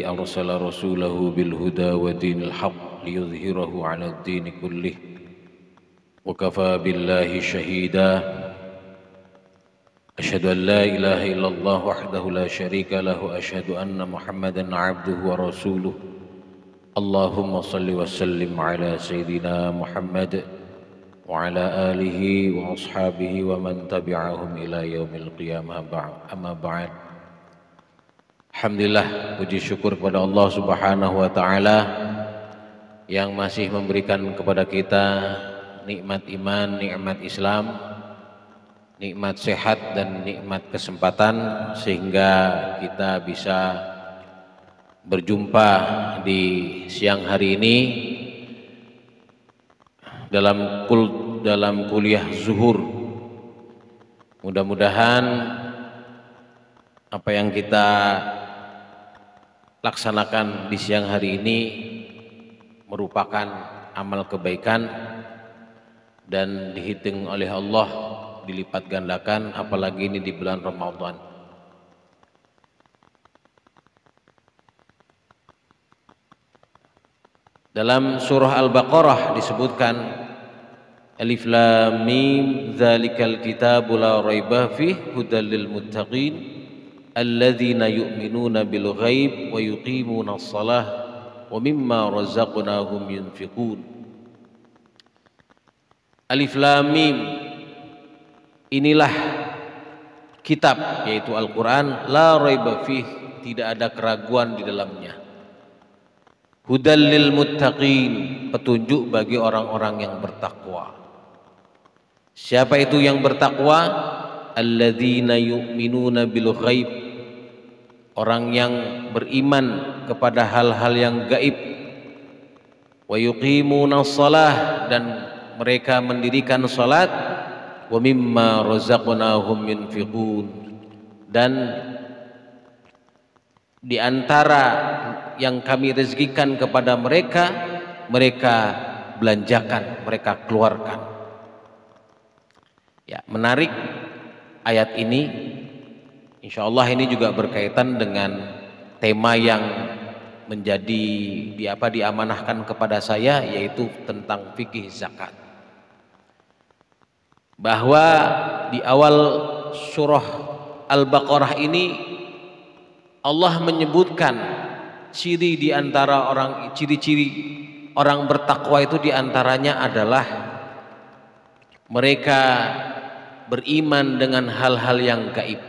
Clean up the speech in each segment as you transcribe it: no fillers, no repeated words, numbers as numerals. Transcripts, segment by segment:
أرسل رسوله بالهدى ودين الحق ليظهره على الدين كله وكفى بالله شهيدا أشهد أن لا إله إلا الله وحده لا شريك له وأشهد أن محمدا عبده ورسوله اللهم صل وسلم على سيدنا محمد وعلى آله وأصحابه ومن تبعهم إلى يوم القيامة أما بعد. Alhamdulillah, puji syukur kepada Allah Subhanahu wa Ta'ala yang masih memberikan kepada kita nikmat iman, nikmat Islam, nikmat sehat dan nikmat kesempatan sehingga kita bisa berjumpa di siang hari ini dalam kuliah zuhur. Mudah-mudahan apa yang kita laksanakan di siang hari ini merupakan amal kebaikan dan dihitung oleh Allah dilipat gandakan, apalagi ini di bulan Ramadan. Dalam surah Al-Baqarah disebutkan Alif Lam Mim dzalikal kitabu la raiba fihi hudal lil muttaqin alladzina yu'minuna bil ghaib wa yuqimuna shalah wa mimma razaqnahum yunfiqun. Alif Lam Mim, inilah kitab yaitu Al-Qur'an, la raiba fih, tidak ada keraguan di dalamnya. Hudal lil muttaqin, petunjuk bagi orang-orang yang bertakwa. Siapa itu yang bertakwa? Alladzina yu'minuna bil ghaib, orang yang beriman kepada hal-hal yang gaib. Wa yuqimuna shalah, dan mereka mendirikan salat. Wa mimma razaqnahum yunfiqun, dan di antara yang kami rezekikan kepada mereka, mereka belanjakan, mereka keluarkan. Ya, menarik ayat ini. Insya Allah ini juga berkaitan dengan tema yang menjadi diamanahkan kepada saya, yaitu tentang fikih zakat. Bahwa di awal surah Al-Baqarah ini Allah menyebutkan ciri-ciri orang bertakwa itu diantaranya adalah mereka beriman dengan hal-hal yang gaib.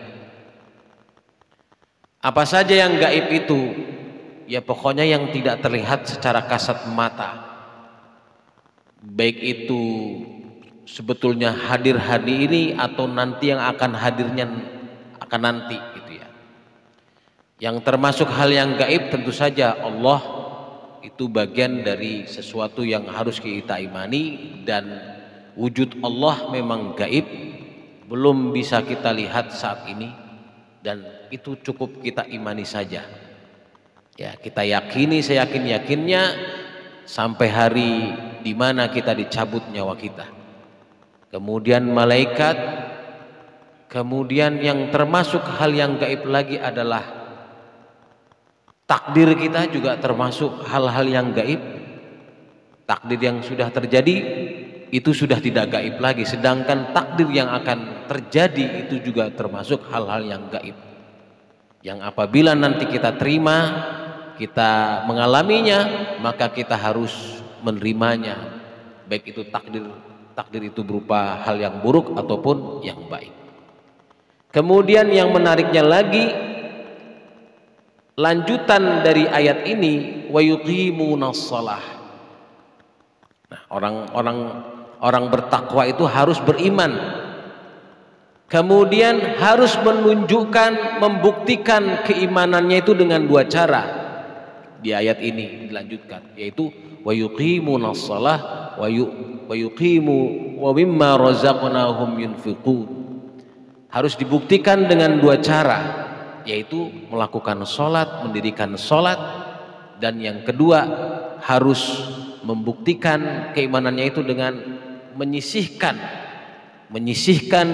Apa saja yang gaib itu? Ya pokoknya yang tidak terlihat secara kasat mata, baik itu sebetulnya hadir hari ini atau nanti yang akan hadirnya akan nanti gitu ya. Yang termasuk hal yang gaib tentu saja Allah itu bagian dari sesuatu yang harus kita imani, dan wujud Allah memang gaib, belum bisa kita lihat saat ini, dan itu cukup kita imani saja. Ya, kita yakini, seyakin-yakinnya sampai hari di mana kita dicabut nyawa kita. Kemudian malaikat, kemudian yang termasuk hal yang gaib lagi adalah takdir kita, juga termasuk hal-hal yang gaib. Takdir yang sudah terjadi itu sudah tidak gaib lagi, sedangkan takdir yang akan terjadi itu juga termasuk hal-hal yang gaib, yang apabila nanti kita terima, kita mengalaminya, maka kita harus menerimanya, baik itu takdir itu berupa hal yang buruk ataupun yang baik. Kemudian yang menariknya lagi, lanjutan dari ayat ini, wa yuqimuna shalah. Nah, orang bertakwa itu harus beriman, kemudian harus menunjukkan, membuktikan keimanannya itu dengan dua cara. Di ayat ini dilanjutkan, yaitu wa yuqimuna shalah wa yuqimu wa mimma razaqnahum yunfiqun. Harus dibuktikan dengan dua cara, yaitu melakukan sholat, mendirikan sholat, dan yang kedua harus membuktikan keimanannya itu dengan menyisihkan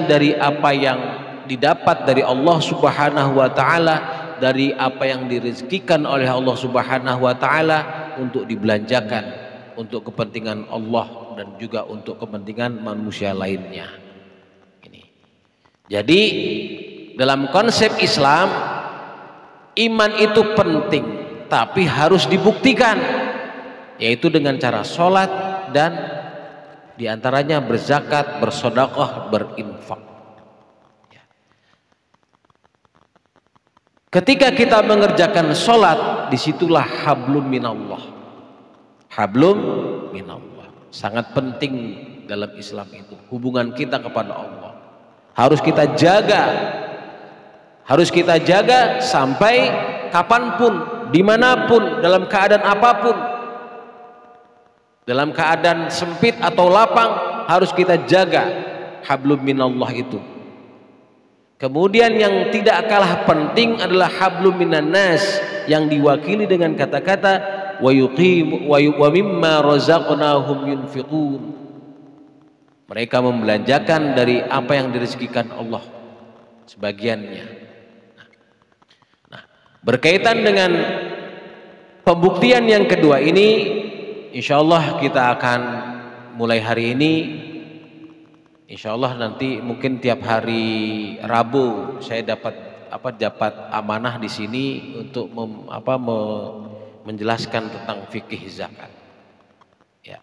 dari apa yang didapat dari Allah Subhanahu wa Ta'ala dari apa yang direzekikan oleh Allah Subhanahu wa taala untuk dibelanjakan untuk kepentingan Allah dan juga untuk kepentingan manusia lainnya. Ini. Jadi dalam konsep Islam, iman itu penting tapi harus dibuktikan, yaitu dengan cara sholat dan diantaranya berzakat, bersedekah, berinfak. Ketika kita mengerjakan sholat, disitulah hablum minallah. Hablum minallah. Sangat penting dalam Islam itu. Hubungan kita kepada Allah. Harus kita jaga. Harus kita jaga sampai kapanpun, dimanapun, dalam keadaan apapun. Dalam keadaan sempit atau lapang, harus kita jaga hablum minallah itu. Kemudian yang tidak kalah penting adalah hablum minan nas, yang diwakili dengan kata-kata wa mimma razaqnahum yunfiqun. Mereka membelanjakan dari apa yang direzekikan Allah sebagiannya. Nah, berkaitan dengan pembuktian yang kedua ini, insyaallah kita akan mulai hari ini. Insya Allah nanti mungkin tiap hari Rabu saya dapat amanah di sini untuk menjelaskan tentang fikih zakat. Ya.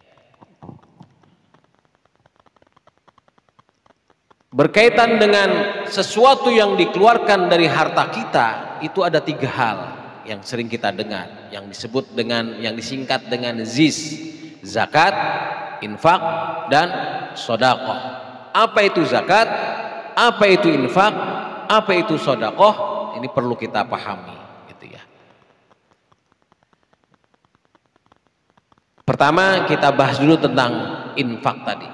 Berkaitan dengan sesuatu yang dikeluarkan dari harta kita, itu ada 3 hal yang sering kita dengar, yang disingkat dengan ZIS, zakat, infak, dan sedekah. Apa itu zakat? Apa itu infak? Apa itu sedekah? Ini perlu kita pahami, gitu ya. Pertama kita bahas dulu tentang infak tadi.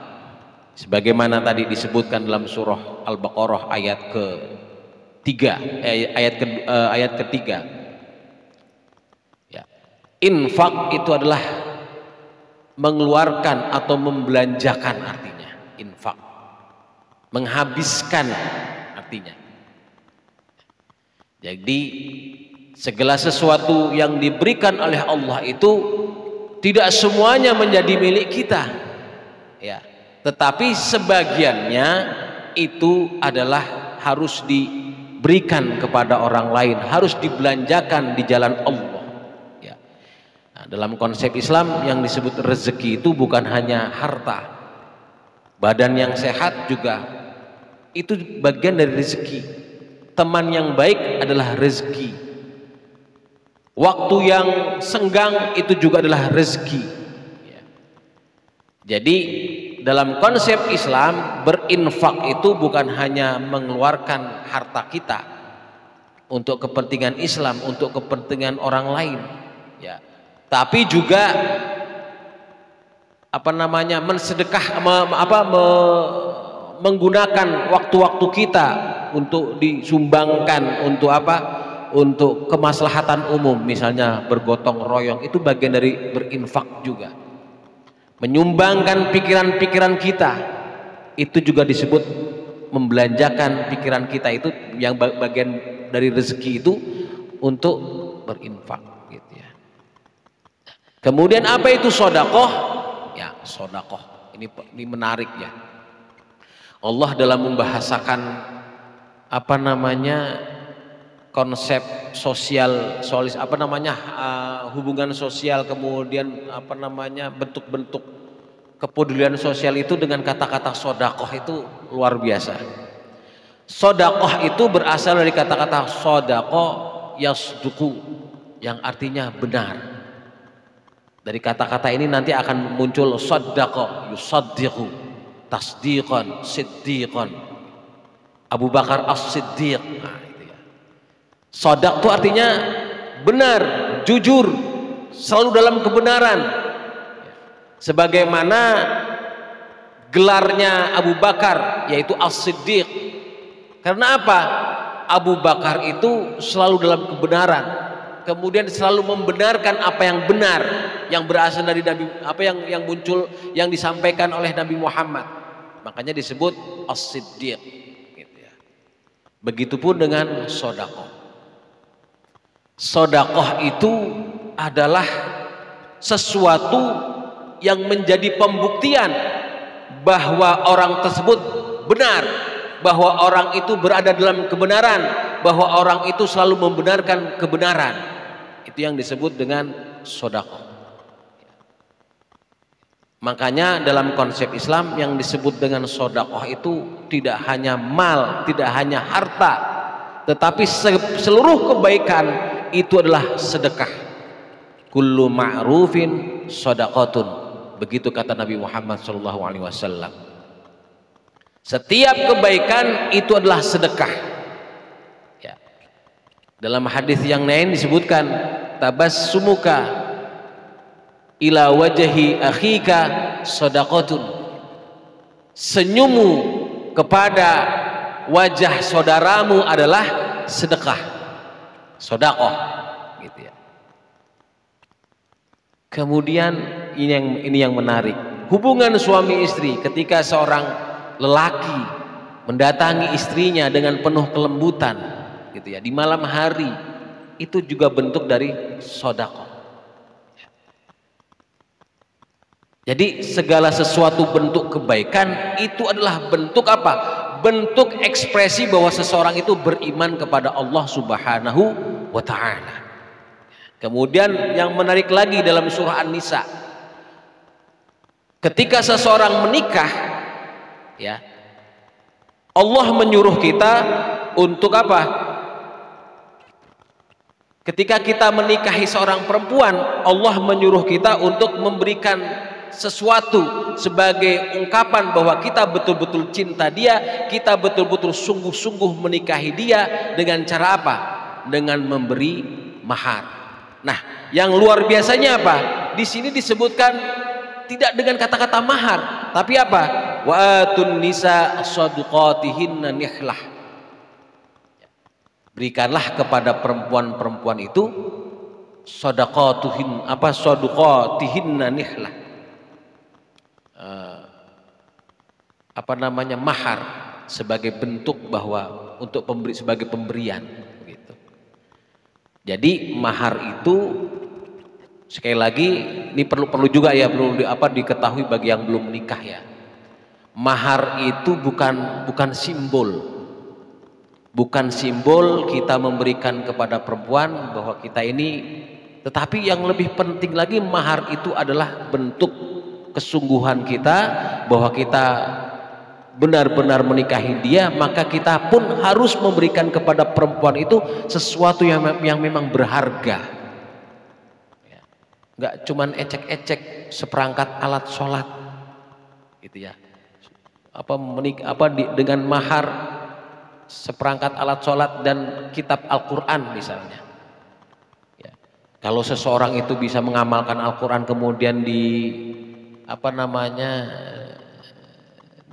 Sebagaimana tadi disebutkan dalam surah Al-Baqarah ayat ayat ketiga. Ya. Infak itu adalah mengeluarkan atau membelanjakan, artinya infak. Menghabiskan artinya. Jadi segala sesuatu yang diberikan oleh Allah itu tidak semuanya menjadi milik kita, ya, tetapi sebagiannya itu adalah harus diberikan kepada orang lain, harus dibelanjakan di jalan Allah, ya. Nah, dalam konsep Islam yang disebut rezeki itu bukan hanya harta, badan yang sehat juga itu bagian dari rezeki. Teman yang baik adalah rezeki. Waktu yang senggang itu juga adalah rezeki. Ya. Jadi dalam konsep Islam, berinfak itu bukan hanya mengeluarkan harta kita untuk kepentingan Islam, untuk kepentingan orang lain, ya, tapi juga mensedekah, menggunakan waktu-waktu kita untuk disumbangkan untuk untuk kemaslahatan umum, misalnya bergotong royong, itu bagian dari berinfak juga. Menyumbangkan pikiran-pikiran kita, itu juga disebut membelanjakan pikiran kita, itu yang bagian dari rezeki itu untuk berinfak, gitu ya. Kemudian apa itu sedekah? Ya, sedekah ini menarik ya. Allah dalam membahasakan konsep sosial, hubungan sosial, kemudian bentuk-bentuk kepedulian sosial itu dengan kata-kata sedekah itu luar biasa. Sedekah itu berasal dari kata-kata sadaqa yasduqu, yang artinya benar. Dari kata-kata ini nanti akan muncul saddaqa yusaddiqu, tasdiqan, siddiqan. Abu Bakar As-Siddiq. Nah, itu ya. Shadaq itu artinya benar, jujur, selalu dalam kebenaran. Sebagaimana gelarnya Abu Bakar, yaitu As-Siddiq. Karena apa? Abu Bakar itu selalu dalam kebenaran, kemudian selalu membenarkan apa yang benar, yang berasal dari Nabi, yang muncul, yang disampaikan oleh Nabi Muhammad. Makanya disebut As-Siddiq, gitu ya. Begitupun dengan sedekah. Sedekah itu adalah sesuatu yang menjadi pembuktian bahwa orang tersebut benar, bahwa orang itu berada dalam kebenaran, bahwa orang itu selalu membenarkan kebenaran. Itu yang disebut dengan sedekah. Makanya dalam konsep Islam yang disebut dengan sedekah itu tidak hanya mal, tidak hanya harta, tetapi seluruh kebaikan itu adalah sedekah. Kullu ma'rufin shadaqatun, begitu kata Nabi Muhammad SAW. Setiap kebaikan itu adalah sedekah. Ya. Dalam hadis yang lain disebutkan, tabassumuka ila wajhi akhika shadaqatun, senyummu kepada wajah saudaramu adalah sedekah, sedekah, gitu ya. Kemudian ini yang menarik, hubungan suami istri ketika seorang lelaki mendatangi istrinya dengan penuh kelembutan, gitu ya, di malam hari, itu juga bentuk dari sedekah. Jadi segala sesuatu bentuk kebaikan itu adalah bentuk apa? Bentuk ekspresi bahwa seseorang itu beriman kepada Allah Subhanahu wa ta'ala. Kemudian yang menarik lagi dalam surah An-Nisa, ketika seseorang menikah, ya, Allah menyuruh kita untuk apa? Ketika kita menikahi seorang perempuan, Allah menyuruh kita untuk memberikan sesuatu sebagai ungkapan bahwa kita betul-betul cinta dia, kita betul-betul sungguh-sungguh menikahi dia. Dengan cara apa? Dengan memberi mahar. Nah, yang luar biasanya apa? Di sini disebutkan tidak dengan kata-kata mahar, tapi apa? Wa atun nisa shadaqatihinna nihlah. Berikanlah kepada perempuan-perempuan itu shadaqatihinna nihlah. Mahar, sebagai bentuk bahwa untuk sebagai pemberian, gitu. Jadi mahar itu sekali lagi ini perlu juga ya, perlu diketahui bagi yang belum menikah ya. Mahar itu bukan simbol kita memberikan kepada perempuan bahwa kita ini, tetapi yang lebih penting lagi, mahar itu adalah bentuk kesungguhan kita bahwa kita benar-benar menikahi dia, maka kita pun harus memberikan kepada perempuan itu sesuatu yang memang berharga. Ya. Nggak cuman ecek-ecek seperangkat alat sholat, gitu ya. Dengan mahar seperangkat alat sholat dan kitab Al-Quran misalnya. Ya. Kalau seseorang itu bisa mengamalkan Al-Quran kemudian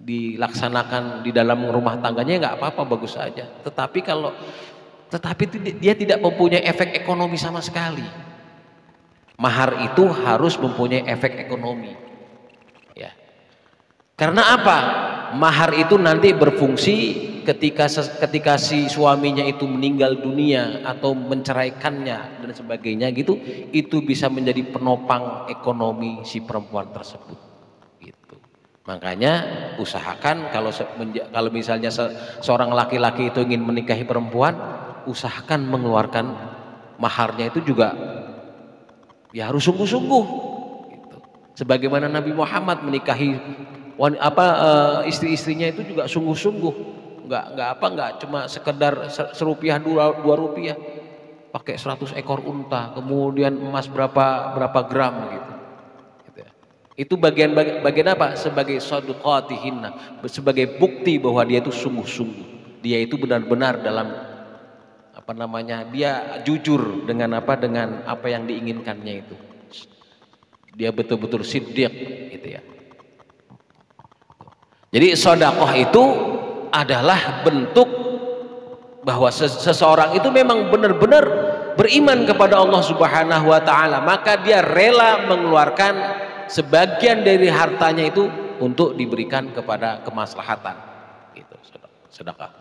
dilaksanakan di dalam rumah tangganya, nggak apa-apa, bagus saja. Tetapi dia tidak mempunyai efek ekonomi sama sekali. Mahar itu harus mempunyai efek ekonomi, ya. Karena apa? Mahar itu nanti berfungsi ketika si suaminya itu meninggal dunia atau menceraikannya dan sebagainya, gitu. Itu bisa menjadi penopang ekonomi si perempuan tersebut. Makanya usahakan kalau misalnya seorang laki-laki itu ingin menikahi perempuan, usahakan mengeluarkan maharnya itu juga ya harus sungguh-sungguh, gitu. Sebagaimana Nabi Muhammad menikahi istri-istrinya itu juga sungguh-sungguh, nggak cuma sekedar serupiah dua rupiah, pakai 100 ekor unta, kemudian emas berapa gram, gitu. Itu bagian apa? Sebagai shadaqatihinna, sebagai bukti bahwa dia itu sungguh-sungguh, dia itu benar-benar dalam dia jujur dengan apa yang diinginkannya itu. Dia betul-betul siddiq, gitu ya. Jadi sedekah itu adalah bentuk bahwa seseorang itu memang benar-benar beriman kepada Allah Subhanahu wa ta'ala, maka dia rela mengeluarkan sebagian dari hartanya itu untuk diberikan kepada kemaslahatan, gitu, sedekah,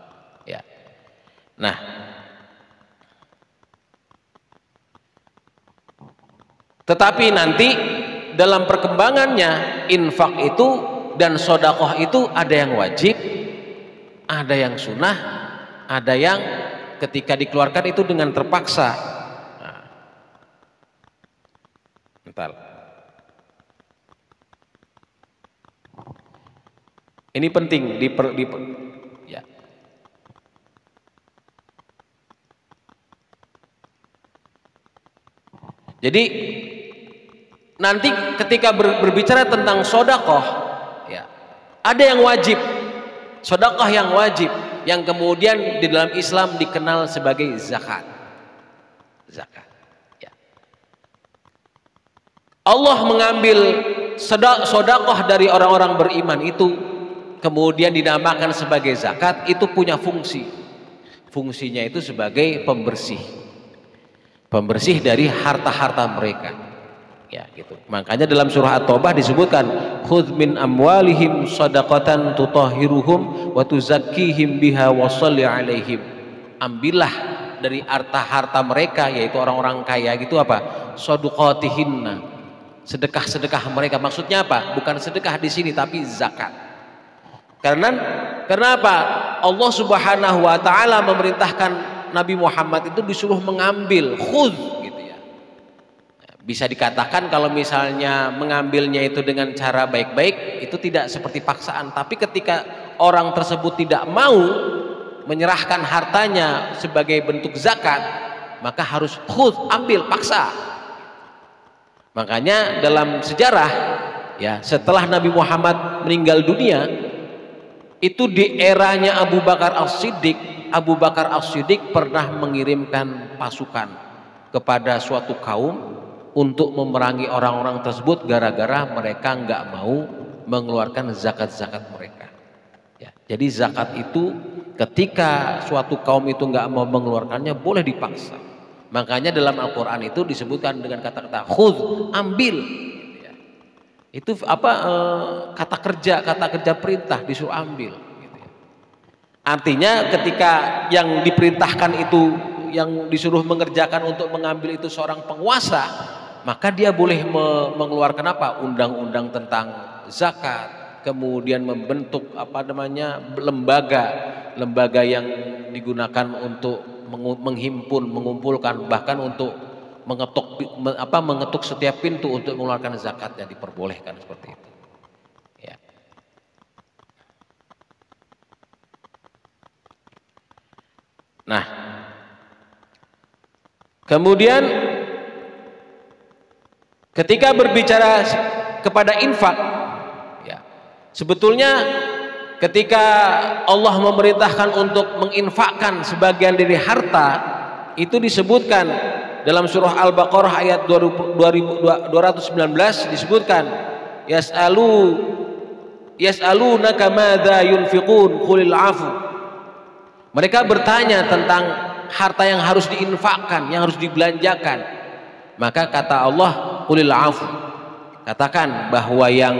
ya. Nah, Tetapi nanti dalam perkembangannya infak itu dan sodakoh itu ada yang wajib, ada yang sunnah, ada yang ketika dikeluarkan itu dengan terpaksa. Nah, bentar. Ini penting ya. Jadi nanti ketika berbicara tentang sodakoh, ya, ada yang wajib, sodakoh yang wajib, yang kemudian di dalam Islam dikenal sebagai zakat. Zakat. Ya. Allah mengambil sodakoh dari orang-orang beriman itu, kemudian dinamakan sebagai zakat, itu punya fungsi. Fungsinya itu sebagai pembersih dari harta-harta mereka. Ya, gitu. Makanya dalam surah At-Taubah disebutkan, khudz min amwalihim shadaqatan tutahhiruhum wa tuzakkihim biha wa shalli alaihim. Ambillah dari harta-harta mereka, yaitu orang-orang kaya gitu apa? Shadaqatihinna. Sedekah-sedekah mereka. Maksudnya apa? Bukan sedekah di sini tapi zakat. Karena apa? Allah Subhanahu wa taala memerintahkan Nabi Muhammad itu disuruh mengambil, khudz. Bisa dikatakan kalau misalnya mengambilnya itu dengan cara baik-baik, itu tidak seperti paksaan. Tapi ketika orang tersebut tidak mau menyerahkan hartanya sebagai bentuk zakat, maka harus khudz, ambil, paksa. Makanya dalam sejarah, ya, setelah Nabi Muhammad meninggal dunia, itu di eranya Abu Bakar As-Siddiq pernah mengirimkan pasukan kepada suatu kaum untuk memerangi orang-orang tersebut gara-gara mereka nggak mau mengeluarkan zakat-zakat mereka. Ya, jadi zakat itu ketika suatu kaum itu nggak mau mengeluarkannya boleh dipaksa. Makanya dalam Al-Quran itu disebutkan dengan kata-kata khudz, ambil. Ya. Itu apa kata kerja perintah, disuruh ambil. Gitu ya. Artinya ketika yang diperintahkan itu, yang disuruh mengerjakan untuk mengambil itu seorang penguasa, maka dia boleh mengeluarkan apa? Undang-undang tentang zakat, kemudian membentuk lembaga yang digunakan untuk menghimpun, mengumpulkan, bahkan untuk mengetuk setiap pintu untuk mengeluarkan zakat yang diperbolehkan seperti itu. Ya. Nah, kemudian ketika berbicara kepada infak, ya, sebetulnya ketika Allah memerintahkan untuk menginfakkan sebagian dari harta, itu disebutkan dalam surah Al-Baqarah ayat 219 disebutkan, yas'alunaka madza yunfiqun qulil afu. Mereka bertanya tentang harta yang harus diinfakkan, yang harus dibelanjakan. Maka kata Allah, qulil afu, katakan bahwa yang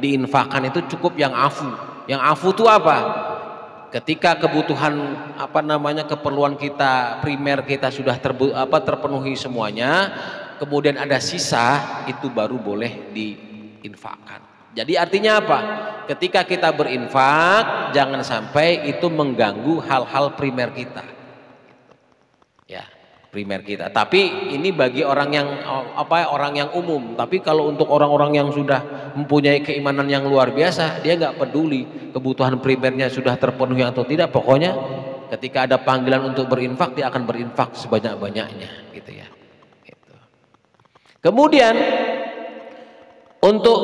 diinfakkan itu cukup yang afu. Yang afu itu apa? Ketika kebutuhan keperluan kita primer kita sudah terpenuhi semuanya, kemudian ada sisa, itu baru boleh diinfakkan. Jadi artinya apa? Ketika kita berinfak, jangan sampai itu mengganggu hal-hal primer kita. Ya, primer kita. Tapi ini bagi orang yang umum. Tapi kalau untuk orang-orang yang sudah mempunyai keimanan yang luar biasa, dia nggak peduli kebutuhan primernya sudah terpenuhi atau tidak. Pokoknya ketika ada panggilan untuk berinfak, dia akan berinfak sebanyak-banyaknya, gitu ya. Gitu. Kemudian untuk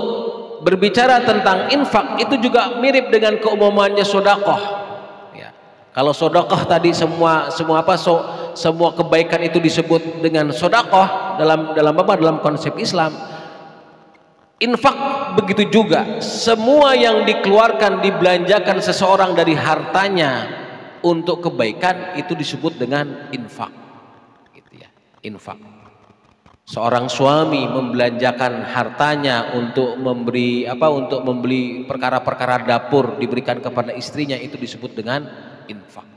berbicara tentang infak itu juga mirip dengan keumumannya sedekah. Ya. Kalau sedekah tadi semua kebaikan itu disebut dengan sedekah dalam konsep Islam. Infak begitu juga, semua yang dikeluarkan, dibelanjakan seseorang dari hartanya untuk kebaikan itu disebut dengan infak, gitu ya, infak. Seorang suami membelanjakan hartanya untuk memberi untuk membeli perkara-perkara dapur diberikan kepada istrinya, itu disebut dengan infak.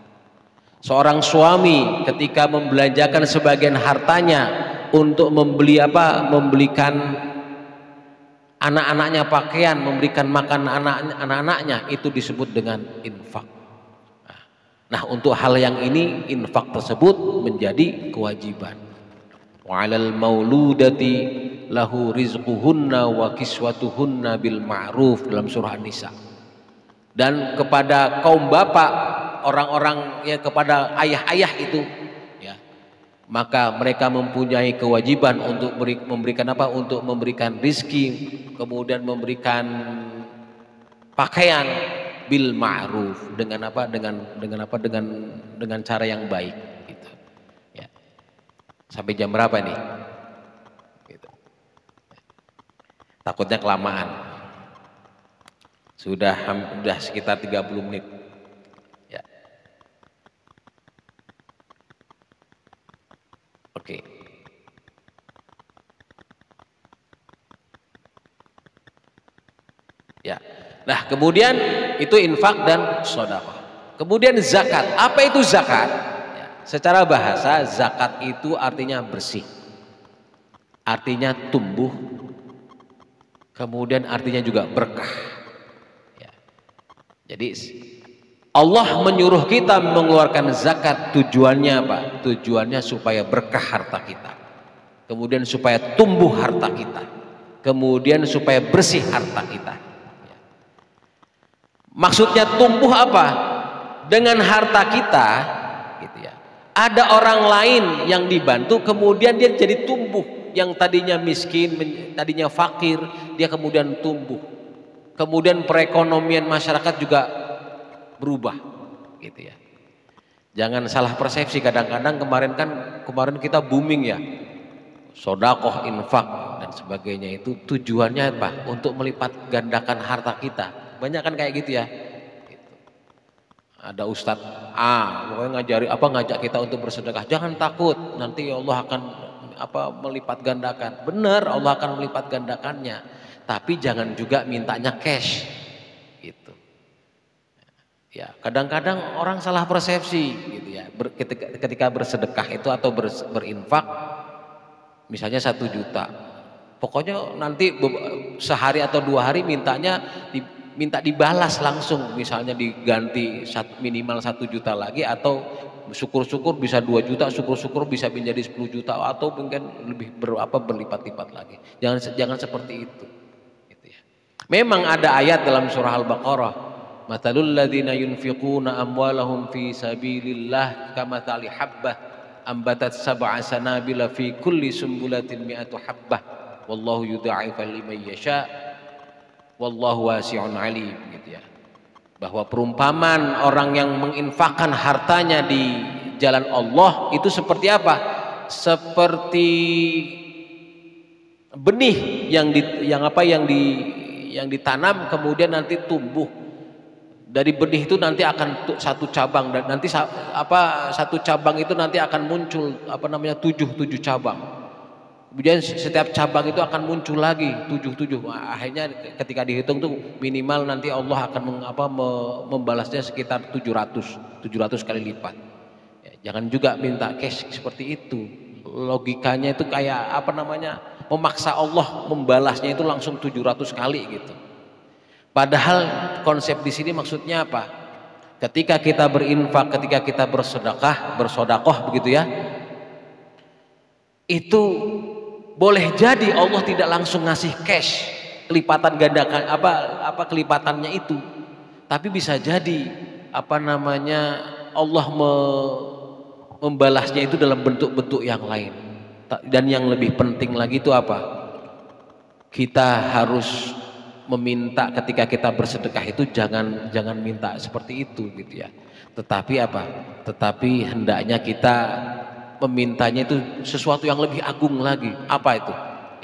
Seorang suami ketika membelanjakan sebagian hartanya untuk membeli apa, membelikan anak-anaknya pakaian, memberikan makan anak-anaknya, itu disebut dengan infak. Nah, untuk hal yang ini infak tersebut menjadi kewajiban. Wa 'alal mauludati lahu rizquhunna wa kiswatuhunna bil ma'ruf dalam surah An-Nisa. Dan kepada kaum bapak, orang-orang ya, kepada ayah-ayah itu ya, maka mereka mempunyai kewajiban untuk memberikan apa? Untuk memberikan rizki, kemudian memberikan pakaian bil ma'ruf, dengan apa? Dengan cara yang baik gitu. Ya. Sampai jam berapa nih? Gitu. Takutnya kelamaan. Sudah sekitar 30 menit. Ya. Oke. Ya. Nah, kemudian itu infak dan sedekah. Kemudian zakat. Apa itu zakat? Ya. Secara bahasa zakat itu artinya bersih. Artinya tumbuh. Kemudian artinya juga berkah. Jadi Allah menyuruh kita mengeluarkan zakat, tujuannya apa? Tujuannya supaya berkah harta kita, kemudian supaya tumbuh harta kita, kemudian supaya bersih harta kita. Maksudnya tumbuh apa? Dengan harta kita gitu ya. Ada orang lain yang dibantu, kemudian dia jadi tumbuh. Yang tadinya miskin, tadinya fakir, dia kemudian tumbuh. Kemudian perekonomian masyarakat juga berubah gitu ya. Jangan salah persepsi, kadang-kadang kemarin kita booming ya, sodakoh, infak dan sebagainya, itu tujuannya apa? Untuk melipat gandakan harta kita. Banyak kan kayak gitu ya. Gitu. Ada Ustadz pokoknya ngajak kita untuk bersedekah. Jangan takut, nanti Allah akan melipat gandakan. Benar, Allah akan melipat gandakannya. Tapi jangan juga mintanya cash gitu. Ya, kadang-kadang orang salah persepsi gitu ya. Ketika bersedekah itu atau berinfak, misalnya 1 juta, pokoknya nanti sehari atau 2 hari minta dibalas langsung, misalnya diganti minimal 1 juta lagi, atau syukur-syukur bisa 2 juta, syukur-syukur bisa menjadi 10 juta, atau mungkin lebih berlipat-lipat lagi. Jangan seperti itu. Memang ada ayat dalam surah Al-Baqarah, matalul ladzina yunfiquna amwalahum fi sabilillah kamathali habbah ambatat sab'a sanabila fi kulli sumbulatin mi'atu habbah wallahu yudha'ifu liman yasha wallahu wasi'un alim, gitu ya. Bahwa perumpamaan orang yang menginfakkan hartanya di jalan Allah itu seperti apa? Seperti benih yang ditanam, kemudian nanti tumbuh. Dari benih itu nanti akan satu cabang, dan nanti satu cabang itu nanti akan muncul 7 cabang. Kemudian setiap cabang itu akan muncul lagi 7. Akhirnya ketika dihitung tuh minimal nanti Allah akan membalasnya sekitar 700 kali lipat. Ya, jangan juga minta cash seperti itu. Logikanya itu kayak memaksa Allah membalasnya itu langsung 700 kali gitu. Padahal konsep di sini maksudnya apa? Ketika kita berinfak, ketika kita bersedekah begitu ya, itu boleh jadi Allah tidak langsung ngasih cash kelipatan gandakan kelipatannya itu, tapi bisa jadi Allah membalasnya itu dalam bentuk-bentuk yang lain. Dan yang lebih penting lagi itu apa? Kita harus meminta ketika kita bersedekah itu jangan minta seperti itu gitu ya. Tetapi hendaknya kita memintanya itu sesuatu yang lebih agung lagi. Apa itu?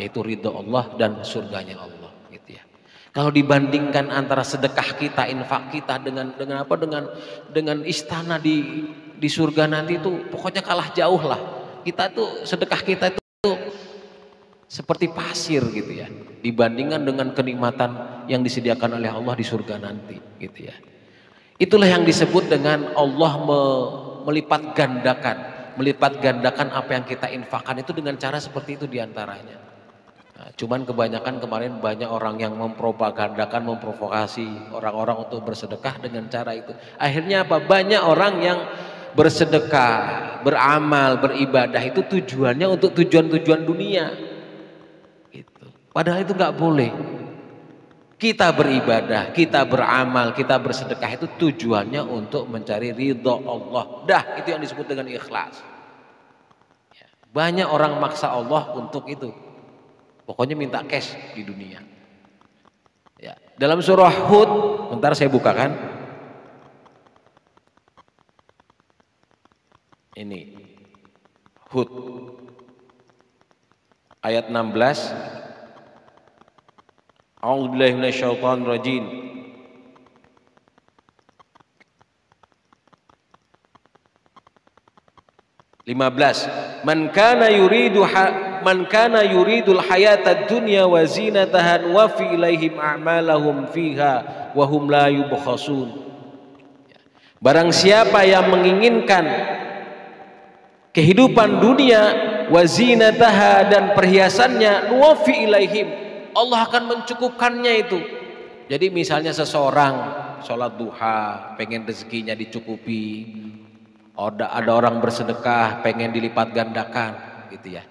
Yaitu ridho Allah dan surganya Allah gitu ya. Kalau dibandingkan antara sedekah kita, infak kita dengan istana di surga nanti itu pokoknya kalah jauh lah. Kita tuh sedekah kita itu seperti pasir gitu ya, dibandingkan dengan kenikmatan yang disediakan oleh Allah di surga nanti gitu ya. Itulah yang disebut dengan Allah melipat gandakan. melipat gandakan apa yang kita infakkan itu dengan cara seperti itu diantaranya. Nah, cuman kebanyakan kemarin banyak orang yang mempropagandakan, memprovokasi orang-orang untuk bersedekah dengan cara itu. Akhirnya apa? Banyak orang yang bersedekah, beramal, beribadah itu tujuannya untuk tujuan-tujuan dunia. Gitu. Padahal itu nggak boleh. Kita beribadah, kita beramal, kita bersedekah itu tujuannya untuk mencari ridho Allah. Dah, itu yang disebut dengan ikhlas. Banyak orang maksa Allah untuk itu. Pokoknya minta cash di dunia. Ya. Dalam surah Hud, bentar saya bukakan. Ini Hud ayat 16. A'udzubillahi minasyaitonir rajim. Man kana yuridul hayatad dunya wa zinataha wa fi ilaihim a'malahum fiha wa hum la yubkhasun. Barang siapa yang menginginkan kehidupan dunia wa zinataha dan perhiasannya, nuwaffi ilaihim, Allah akan mencukupkannya itu. Jadi misalnya seseorang sholat duha pengen rezekinya dicukupi, ada orang bersedekah pengen dilipat gandakan gitu ya,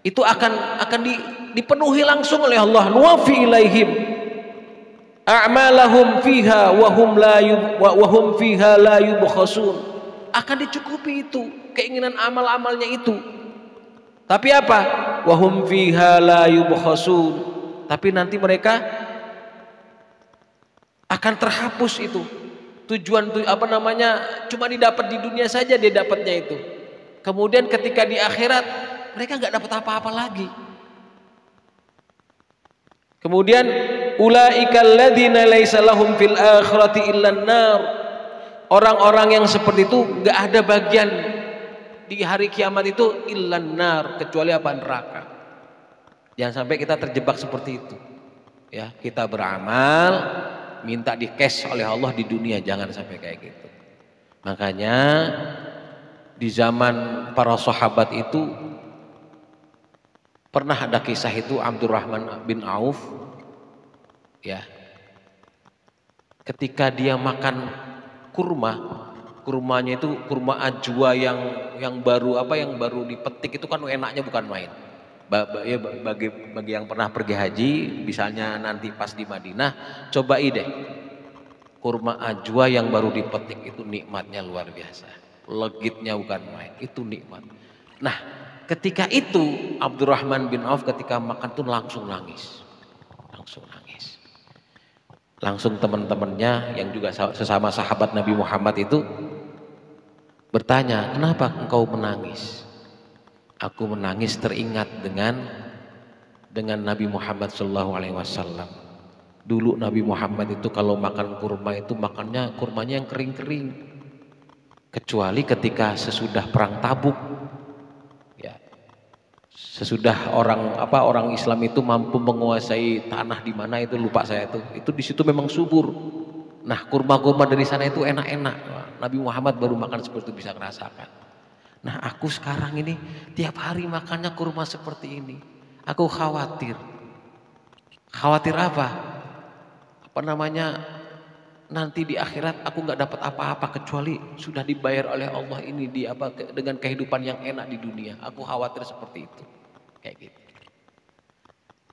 itu akan dipenuhi langsung oleh Allah. Nuwaffi ilaihim a'malahum fiha wa hum fiha la yubkhasun, akan dicukupi itu keinginan amal-amalnya itu. Tapi apa? Wa hum fiha la yubkhasun, tapi nanti mereka akan terhapus itu. Tujuan apa namanya, cuma didapat di dunia saja dia dapatnya itu. Kemudian ketika di akhirat mereka nggak dapat apa-apa lagi. Kemudian ulaikal ladzina laisa lahum fil akhirati illan nar, orang-orang yang seperti itu nggak ada bagian di hari kiamat itu illan nar, kecuali apa? Neraka. Jangan sampai kita terjebak seperti itu. Ya, kita beramal minta di cash oleh Allah di dunia, jangan sampai kayak gitu. Makanya di zaman para sahabat itu pernah ada kisah itu, Abdurrahman bin Auf ya, ketika dia makan kurmanya itu kurma ajwa yang baru baru dipetik itu kan enaknya bukan main. Bagi yang pernah pergi haji, misalnya nanti pas di Madinah, cobai deh kurma ajwa yang baru dipetik, itu nikmatnya luar biasa, legitnya bukan main, itu nikmat. Nah, ketika itu Abdurrahman bin Auf ketika makan tuh langsung nangis. Langsung teman-temannya yang juga sesama sahabat Nabi Muhammad itu bertanya, kenapa engkau menangis? Aku menangis teringat dengan Nabi Muhammad SAW. Dulu Nabi Muhammad itu kalau makan kurma itu makannya kurmanya yang kering-kering, kecuali ketika sesudah perang Tabuk ya, sesudah orang Islam itu mampu menguasai tanah di mana itu lupa saya itu di situ memang subur. Nah, kurma-kurma dari sana itu enak-enak. Nabi Muhammad baru makan seperti itu bisa merasakan. Nah, aku sekarang ini tiap hari makannya kurma seperti ini. Aku khawatir. Khawatir apa? Apa namanya? Nanti di akhirat aku nggak dapat apa-apa kecuali sudah dibayar oleh Allah ini dengan kehidupan yang enak di dunia. Aku khawatir seperti itu. Kayak gitu.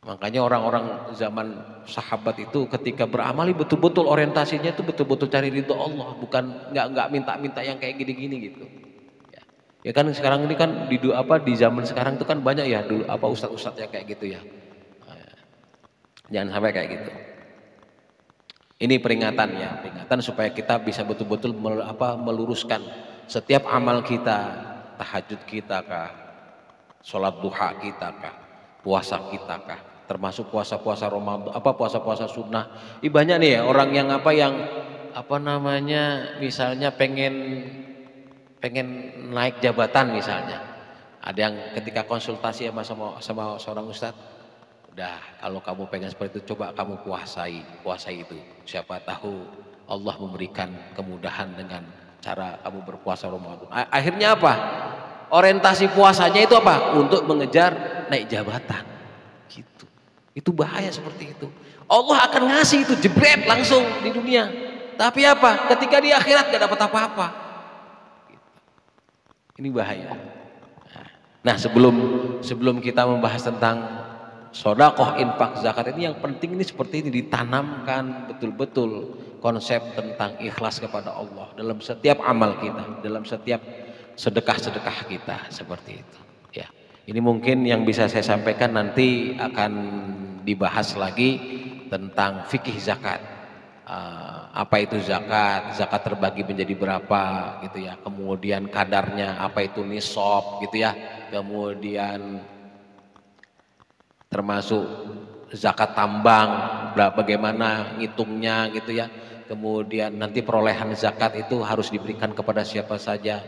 Makanya orang-orang zaman sahabat itu ketika beramal betul-betul orientasinya itu betul-betul cari ridho Allah, bukan nggak minta-minta yang kayak gini-gini gitu. Ya kan sekarang ini kan di zaman sekarang itu kan banyak ya dulu ustadz-ustadz yang kayak gitu ya. Jangan sampai kayak gitu. Ini peringatan supaya kita bisa betul-betul meluruskan setiap amal kita, tahajud kita kah, sholat duha kita kah, puasa kita kah, termasuk puasa-puasa Ramadan, puasa-puasa sunnah. Banyak nih ya orang yang misalnya pengen naik jabatan misalnya. Ada yang ketika konsultasi sama seorang ustadz, udah kalau kamu pengen seperti itu coba kamu puasai itu. Siapa tahu Allah memberikan kemudahan dengan cara kamu berpuasa Ramadan. Akhirnya apa? Orientasi puasanya itu apa? Untuk mengejar naik jabatan. Gitu. Itu bahaya seperti itu. Allah akan ngasih itu jebret langsung di dunia. Tapi apa? Ketika di akhirat gak dapat apa-apa. Ini bahaya. Nah, sebelum kita membahas tentang sedekah, infak, zakat, ini yang penting ini seperti ini, ditanamkan betul-betul konsep tentang ikhlas kepada Allah dalam setiap amal kita, dalam setiap sedekah-sedekah kita, seperti itu. Ya, ini mungkin yang bisa saya sampaikan. Nanti akan dibahas lagi tentang fikih zakat. Apa itu zakat? Zakat terbagi menjadi berapa, gitu ya. Kemudian kadarnya, apa itu nisab, gitu ya. Kemudian termasuk zakat tambang, bagaimana ngitungnya, gitu ya. Kemudian nanti perolehan zakat itu harus diberikan kepada siapa saja.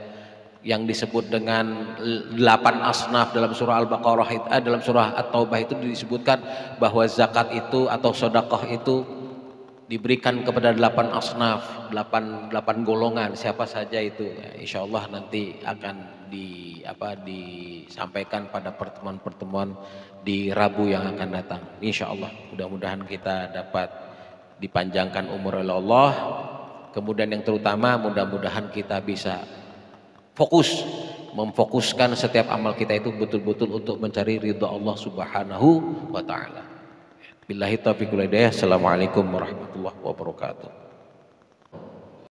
Yang disebut dengan 8 asnaf dalam surah Al-Baqarah, dalam surah At-Taubah itu disebutkan bahwa zakat itu atau sedekah itu diberikan kepada 8 asnaf, 8 golongan, siapa saja itu. Ya, insya Allah nanti akan disampaikan pada pertemuan-pertemuan di Rabu yang akan datang. Insya Allah, mudah-mudahan kita dapat dipanjangkan umur oleh Allah. Kemudian yang terutama, mudah-mudahan kita bisa memfokuskan setiap amal kita itu betul-betul untuk mencari ridha Allah Subhanahu wa taala. Billahi taufiq wal hidayah. Assalamualaikum warahmatullahi wabarakatuh.